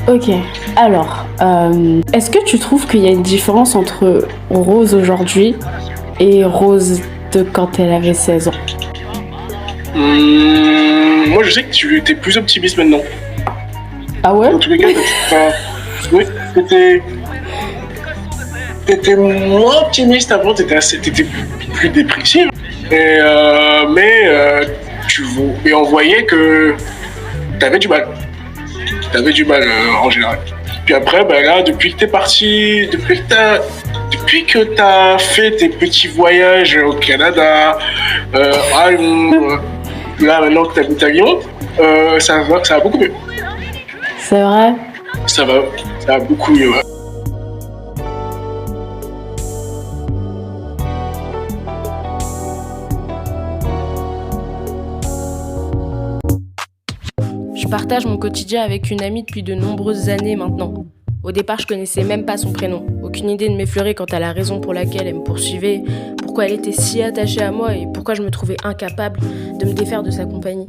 Ok, alors, est-ce que tu trouves qu'il y a une différence entre Rose aujourd'hui et Rose de quand elle avait 16 ans? Moi, je sais que tu étais plus optimiste maintenant. Ah ouais? En tous les cas, oui, t'étais moins optimiste avant, t'étais plus dépressive. Mais et on voyait que t'avais du mal. T'avais du mal en général. Puis après, ben là, depuis que t'es parti, depuis que t'as fait tes petits voyages au Canada, à Londres, là maintenant que t'habites à Lyon, ça va beaucoup mieux. C'est vrai? Ça va beaucoup mieux. Ouais. Je partage mon quotidien avec une amie depuis de nombreuses années maintenant. Au départ, je connaissais même pas son prénom. Aucune idée ne m'effleurait quant à la raison pour laquelle elle me poursuivait, pourquoi elle était si attachée à moi et pourquoi je me trouvais incapable de me défaire de sa compagnie.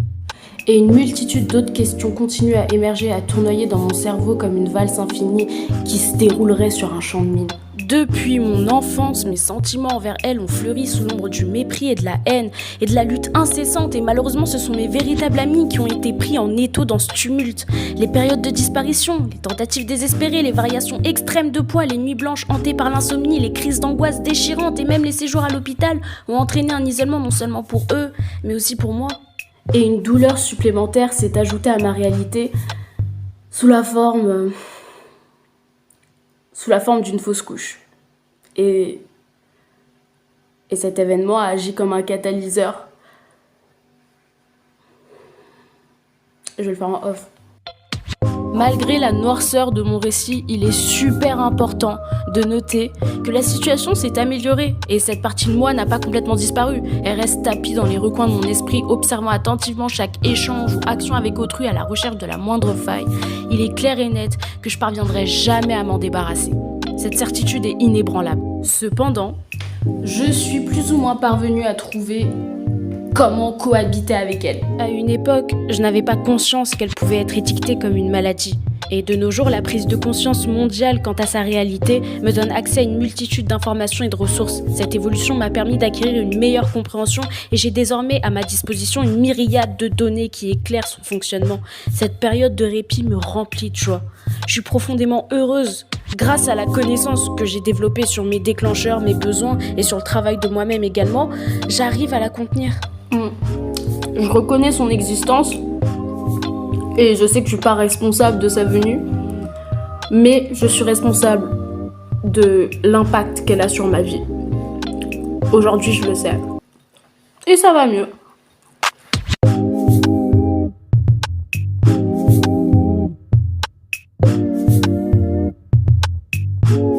Et une multitude d'autres questions continuent à émerger, à tournoyer dans mon cerveau comme une valse infinie qui se déroulerait sur un champ de mine. Depuis mon enfance, mes sentiments envers elle ont fleuri sous l'ombre du mépris et de la haine et de la lutte incessante. Et malheureusement, ce sont mes véritables amis qui ont été pris en étau dans ce tumulte. Les périodes de disparition, les tentatives désespérées, les variations extrêmes de poids, les nuits blanches hantées par l'insomnie, les crises d'angoisse déchirantes et même les séjours à l'hôpital ont entraîné un isolement non seulement pour eux, mais aussi pour moi. Et une douleur supplémentaire s'est ajoutée à ma réalité sous la forme d'une fausse couche. Et cet événement a agi comme un catalyseur. Je vais le faire en off. Malgré la noirceur de mon récit, il est super important de noter que la situation s'est améliorée et cette partie de moi n'a pas complètement disparu. Elle reste tapie dans les recoins de mon esprit, observant attentivement chaque échange ou action avec autrui à la recherche de la moindre faille. Il est clair et net que je parviendrai jamais à m'en débarrasser. Cette certitude est inébranlable. Cependant, je suis plus ou moins parvenue à trouver comment cohabiter avec elle. À une époque, je n'avais pas conscience qu'elle pouvait être étiquetée comme une maladie. Et de nos jours, la prise de conscience mondiale quant à sa réalité me donne accès à une multitude d'informations et de ressources. Cette évolution m'a permis d'acquérir une meilleure compréhension et j'ai désormais à ma disposition une myriade de données qui éclairent son fonctionnement. Cette période de répit me remplit de joie. Je suis profondément heureuse grâce à la connaissance que j'ai développée sur mes déclencheurs, mes besoins et sur le travail de moi-même également. J'arrive à la contenir. Je reconnais son existence et je sais que je suis pas responsable de sa venue, mais je suis responsable de l'impact qu'elle a sur ma vie. Aujourd'hui, je le sais. Et ça va mieux.